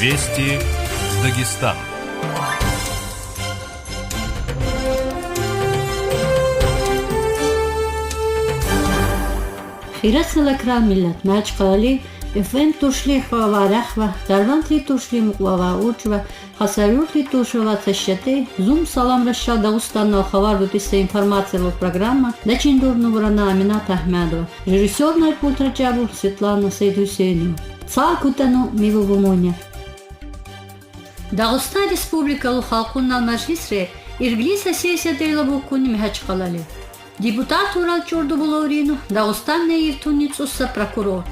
Вести из Дагестана. Хирасалакрал миллат начкали FM тушли хаварахва дарвантли тушли муквава учва хасарюрли тушва цащаты зум салам расша Дагестанна хавар бутиста информация в программа дачиндурну врана Амината Ахмедова режиссер Найпут Раджабов Светлана Сейдусейнова цалкутану мивубумоня Дагестан республика халкуннал мажилисре ирглиса сессия дейлабуккуни мехачкалали Депутат Урал Чордубулорину Дагестанне иртунницусса прокурор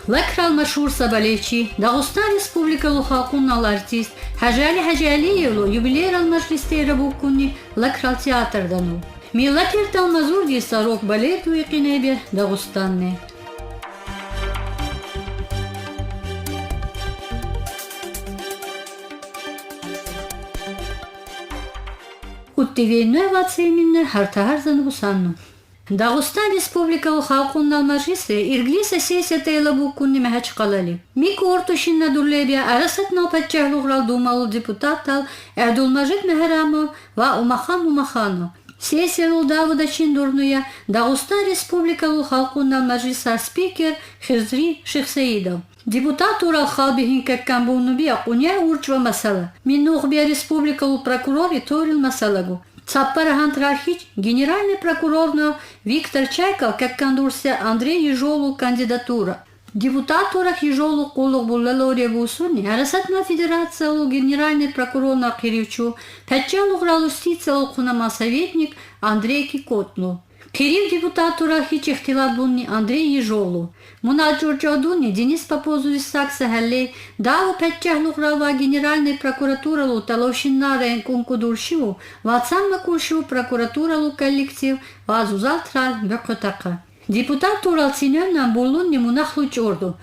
Лекрал Машур Сабалевчи Дагестан республика халкуннал артист Хажали Хажалиевлу юбилейрал мажилисте рабуккуни Лекрал театр дану Миллатир талмазур дисарок балету и кинебе Дагестанне Уттивейну вацейминне хартахарзан гусанну. Дагестан республика халкуннал мажилисе ирглиса сессия тейлабуккуни мехачкалали. Мику ортушинна дурлебия арасатна патчахлуграл думал депутатал Эрдулмажид Мехерамов ва Умахан Умахану. Сессия Лудавуда Чиндурнуя Дагестан республика халкуннал мажилиса спикер Хизри Шихсаидов. Депутат Урал Халбихин Кеккамбунубия уня урчва масала. Минухбия республика прокурор и торил масалагу. Цаппарахантрахич генеральный прокурор Виктор Чайков Кеккандурся Андрей Ежолу кандидатура. Депутат Урах Ежолу Кулук Буллалория Бусуни Арасатна федерация генеральный прокурор Киривчу Пятчалу Гралустица Кунама советник Андрей Кикотну. Кирилл депутат Урахи Чехтилабунни Андрей Ежолу. Муна Джорджадуни Денис Попозу Сакса Халлей Даву Пятчахлухрава генеральной прокуратура Таловщина Ренкунку Дуршиву Вацамма Куршиву прокуратура коллектив Вазузалтрал Бекотака. Депутат Урал Цинённа Булунни Мунахлу Чорду.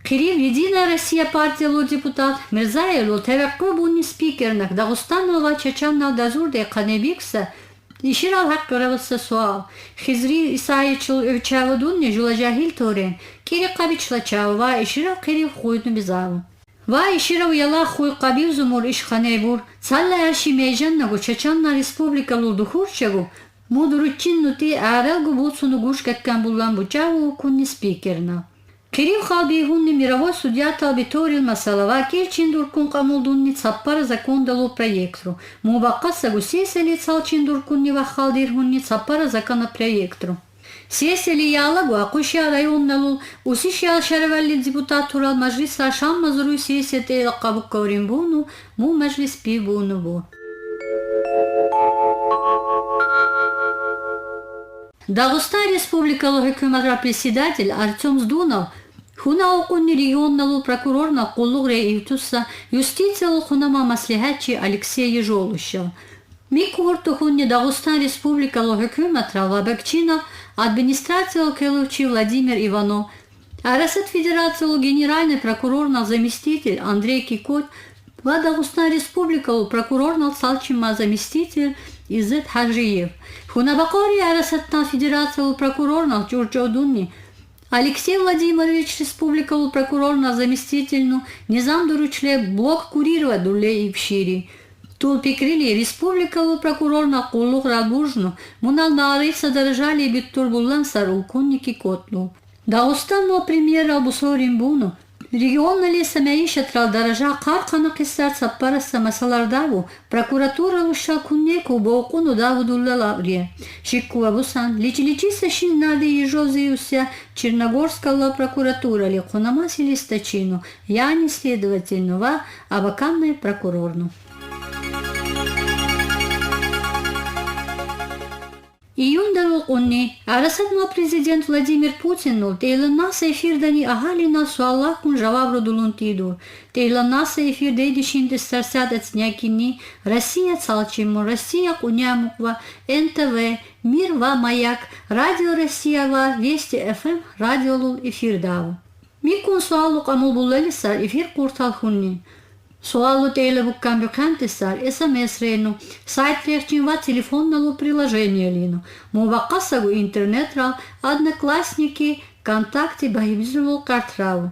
Кирилл Единая Россия партия депутат Мирзаеву Тераккобунни спикернах Дагестанова Чачанна Дазурде Канебикса Иширал хак каравса суал. Хизри Исаичл Чавадунни Жулажахил Торен. Кири Кабичла Чава Иширал Кири Хуйну Бизаву. Ва Иширал Яла Хуй Кабил Зумур Ишханебур. Цалла Аши Мейжаннагу Чачанна республика Лудухурчагу. Мудуручиннути Аралгу Буцуну Гуш Кеккамбуллан Бучаву Кунни спикерна. Кирилл Халбихунни мировой судья Талбиторил Масалава Кирчиндуркун Камулдунни Цаппара закон дало проектру. Мубаккаса гусесели Цалчиндуркунни Вахалдирхунни Цаппара законопроектру. Сесели Ялагу Акушия районналу Усишия Шаравалли депутат Урал Мажилиса Шам Мазуру сессия Тейла Кабуккавримбуну Му Мажилис Пибунубу. Дагестан республика хукуматра председатель Артем Сдунов Хунаукунни регионналу прокурор на Кулугре Ивтуса юстиция Хунама маслихатчи Алексей Ежолущев. Микуртухунни Дагестан республика хукуматра Лабекчинов администрация Келовчи Владимир Иванов. Арасат федерация генеральный прокурор на заместитель Андрей Кикот. Ва Дагестан республика прокурор на Салчима заместитель Изет Хаджиев. Хунабакори Арасатна федерация прокурор на Джорджодунни. Алексей Владимирович республика прокурор на заместительну Низам Дуручле блок курирова Дуле и Пшири. Тулпикрили республика прокурор на Кулух Рабужну. Мунал Нариф содержали Биттурбуллан Сарулкунники Котну. Дагестанно премьера Абусоримбуну. Регионали самяиша трал даража каркана киссар саппараса масалардаву прокуратура луша куннеку боукуну давудулла лаврия. Шикку абусан личи сашин нади ежозиуся Черногорская прокуратура ли кунамаси листачину, я не следовательного, а ваканной прокурорну. Июнда онни арасатма президент Владимир Путин тейланаса эфирдани ахалина суаллахун жавабру дулунтиду. Тейланаса эфир дейдишинде старсадец някини Россия цалчиму, Россия кунямуква, НТВ, Мир ва Маяк, Радио Россия ва, Вести ФМ, Радио Лул эфир даву. Микун суалу камулбулалисар эфир курталхунни. Суалу тейлебуккан бюкантисар, СМС рейну, сайт рехчинва телефонному приложение лину, муваккасагу интернет рал, одноклассники, контакты багибизулу картраву.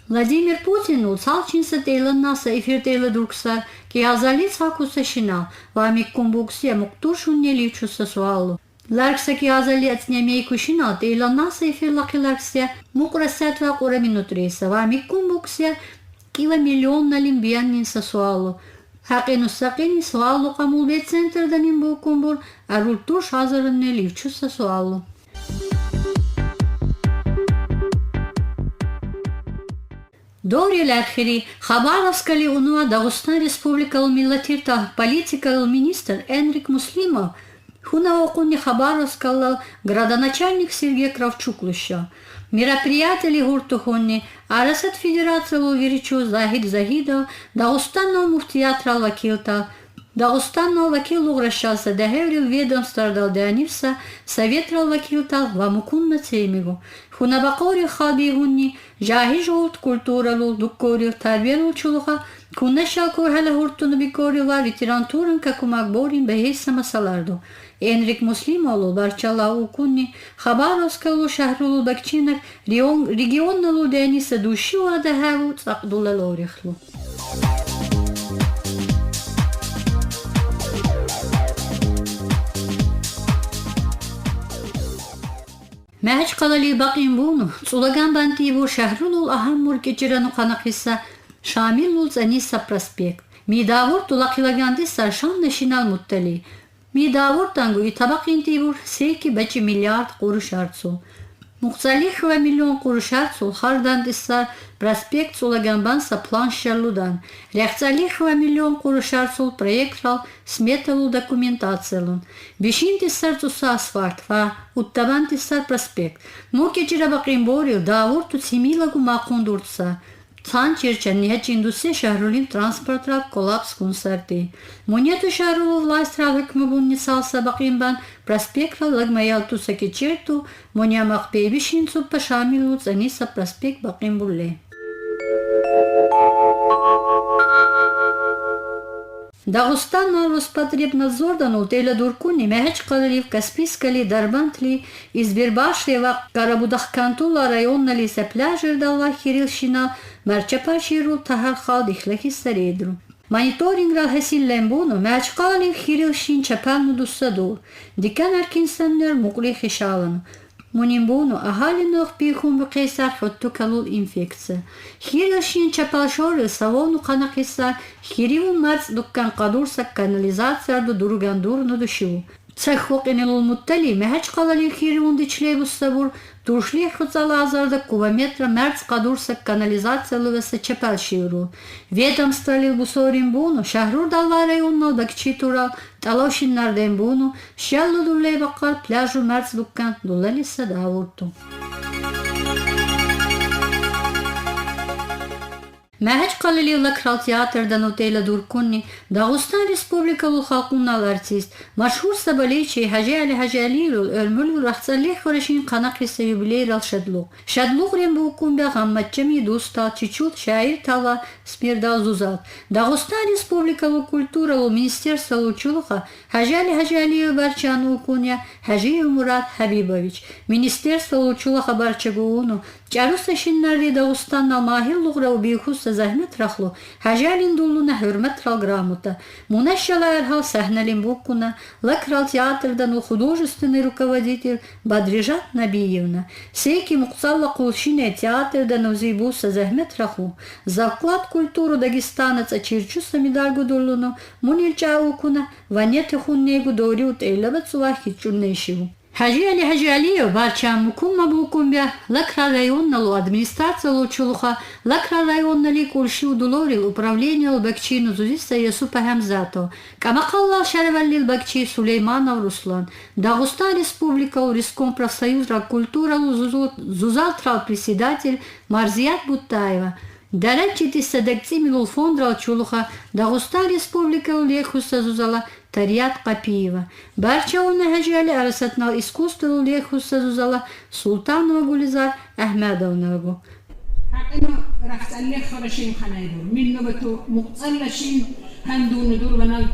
Վլադիմիր Պուտինն ու ցալչինսը տելնասը իֆիրտելը դուրքսար կիազալից հակուսաշինալ վամիկ կումբուքսիա մուկտուշուննելի չուսասուալու Լարքսա կիազալի ացնյամիի կուշինալ տելնասը իֆիրլակիլարքսիա մուկրասյատվա կուրը մինուտրիսը վամիկ կումբուքսիա կիլա միլիոննալին բիանին սասուալու Հակին ու սակինի սուալու կամուլբե ցենտր դանին բուկումբուր արուլտուշ հազարնելի չուսասուալու Դորիլ արխիրի Խաբարովսկալի ունուա Դաղստան Республикал Миллатирта политикал министр Энрик Муслимов Хунаокуни Хабаровскал градоначальник Сергей Кравчук-Луща. Мероприятие Гуртухонни Арасат Федерацию Веричу Захид Захидов Дагустанного муфтиятра Вакилта Дагустанного Вакил угрощался Дагеврил ведомства Далдеанивса Советрал Вакилта Вамукунна Цеймигу Хунабакори Хабигунни Жахижолт культуралу Дуккори Тарверу Чулуха Куннашал Курхала Гуртуну Бикорила ветерантуран Какумакборин Бехейса Масаларду Энрик Муслимову Барчалау Кунни Хабаровскалу Шахрулу Бакчинак регионналу Дениса Душиу Адахаву Цакдула Лорихлу Мәһәч қалали бақин буну Цулаган бантиву Шахрулул Ахаммур кечирану Қанақиса Шамилул Заниса проспект Мидавур Тулақилагандиса Шан Нешинал Муттали Мидавур Тангу и Табақинтивур Сейки Бачи миллиард Курушарцу Мухцалихова миллион Курушарцу Хардандиса проспект Цулаганбанса план Шарлудан Ряхцалихова миллион Курушарцу проектрал сметалу документациялун Бишинтисарцуса асфальт ва Уттабантисар проспект Мукечира бақин борил Давур Туцимилагу Мақундурца Цан Черчаньяч индустрия Шахрулин транспортрал коллапс концерти. Монету Шахрулу власть ралыкмыбун нисалса бақинбан проспектрал лагмаялту сакичерту Монямах пейбишинцу пашамилу Заниса проспект бақинбулле. Дагустан Роспотребнадзордан утеля дуркуни Мэхач Қалалив Каспийскали Дарбантли Избирбашлева Карабудахкантула районнали се пляжердалла Хирилшина Марчапаширу Тахархал Дихлахи Саредру. Мониторинграл Хасил Лембуну Мэхач Қалалив Хирилшин Чапалну Дуссаду Дикан Аркинсаннер Мукли Хишалану Мунимбуну Ахалинох Пихум Бекесар Хоттукалул инфекция. Хирилшин Чапалшоры Салону Қанақиса Хириву Марц Дуккан Қадурса канализацияду Дуругандурну Душиву. Цехвоқинилул Муттали Мэхач Қалалив Хиривун Дичлеву Сабур Туршли Хуцала Азарда кубометра Марц Қадурса канализациялываса Чапалширу. Ведомствалил Бусоримбуну Шахрур Далла районно Дакчитурал Талошин Нардембуну Шаллу Дуллей Бақар пляжу Марц Дуккан Дулалиса Давурту. Мэхач Қалалив Лакрал театрдан утейла дуркунни Дагустан Республикалу халқуннал артист Машхур Сабаличи Хажи Али Хажи Алилул Ölmülül Рахцаллих Хорашин Қанақиса юбилейрал Шадлуq. Шадлуq Рембукумбя Гамматчами Дуста Чичут Шаир Тала Смирдал Зузал. Дагустан Республикалу культуралу Министерство Лучулуха Хажи Али Хажи Алиев Барчану Куня Хажи Мурат Хабибович. Министерство Лучулуха Барчагууну Чаруса Шиннари Дагустаннал Махил Лугра Убихуса Захмет Рахлу Хажалин Дуллуна Хюрметрал Грамота. Мунашала Эрхал Сахналин Букуна Лакрал театрдан художественный руководитель Бадрижат Набиевна. Сейки Муқцалла Кулшине театрдан Узибуса Захмет Рахлу. За вклад культуру Дагестанец Ачирчуса Медальгу Дуллуну Мунильча Укуна Ванеты Хуннегу Дориут Эйлабацуа Хитчуннейшиву. Хажи Али Хажи Алиев Барчам Мукумма Букумбя Лакра районналу администрация Лучулуха Лакра районнали Кулшиу Дулорил управление Бакчину Зузиса Ясупа Хамзато Камакалла Шараваллил Бакчи Сулейманов Руслан Дагустан Республика Риском профсоюза культура Зузалтрал председатель Марзият Буттаева Дарачити Садакцимилул фондрал Чулуха Дагустан Республика Лехуса Зузала Тарият Капиева. Барчауна Хажали Арасатнал искусство Лехуса Зузала Султанова Гулизар Ахмедовнагу. حقنا رفت الله خرشين خنايدور من نبتو مقصلشين هندون دور بنال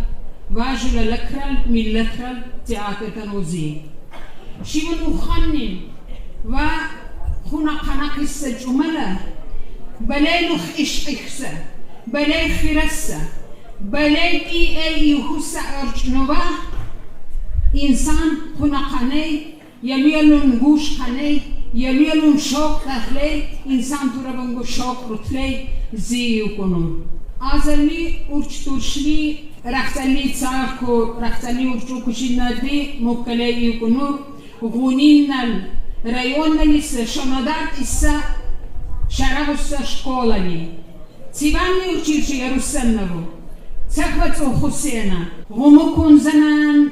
واجل لكرال من لكرال تياتر كنوزي شيبن مخنن و خنا قناق السجملة بلای لخ اشقیخسه بلای خیرسه بلای ای یوخسه ارچنوه انسان خنقانه یمیلون گوش خانه یمیلون شوق تخلی انسان تو را بنگو شوق رتلی زیو کنون آزلی ارچتوشلی رفتلی تاکو رفتلی ارچو کشی ندی مکلی کنون غونین نل رایون نلیسه شمادات ایسا شرابستا شکولانی تیوانی ارچیرچی یروسن نبو تکبتو حسینا غمو کن زنان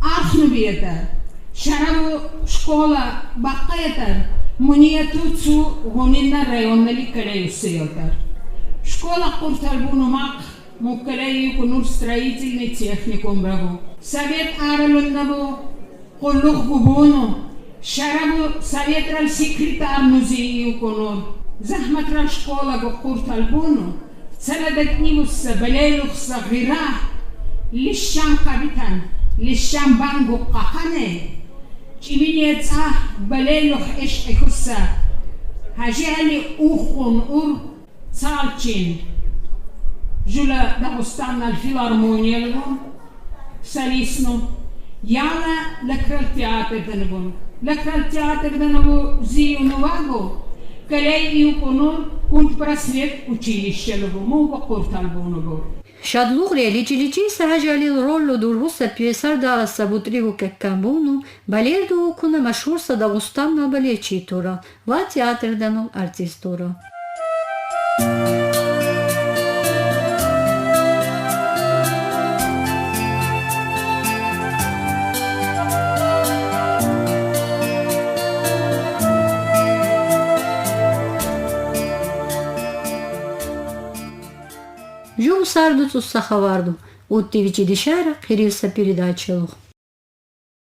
آخنو بیتر شراب شکولا باقیتر منیتو تو غونین نل رایون نلی کلیوسی یوتر شکولا قرطل بونو ماق مکلی کنور سترایتلنی تیخنیکون برگو سبیت آرلون نبو قلوخ بونو شراب سبیت رال سیکریتار نوزیو کنور زحمت رال شکولا گو قرطل بونو سلدت نیبوس بلیلوخ صغیره لیشان قبیتن لیشان بانگو قاقانه چیمینیت بلیلوخ عشق خسا هجالی اوخون اور سالچین جولا داغستان الفيلارمونيا لهم ساليسنو يالا لكرال تياتر دنبون لكرال تياتر دنبو زيو نواغو كلاي يوكونون كنت براسليت училище لهم مو بقورتال بونبو Шадлугри личиличи сахажалил роллу дургуса пьесар да сабутригу кеккамбуну балерду куна машурса Дагустанна балечитура ва театрдану артистура. Жум сарду цуссахаварду, уттивичи дишара, кирилса передачалух.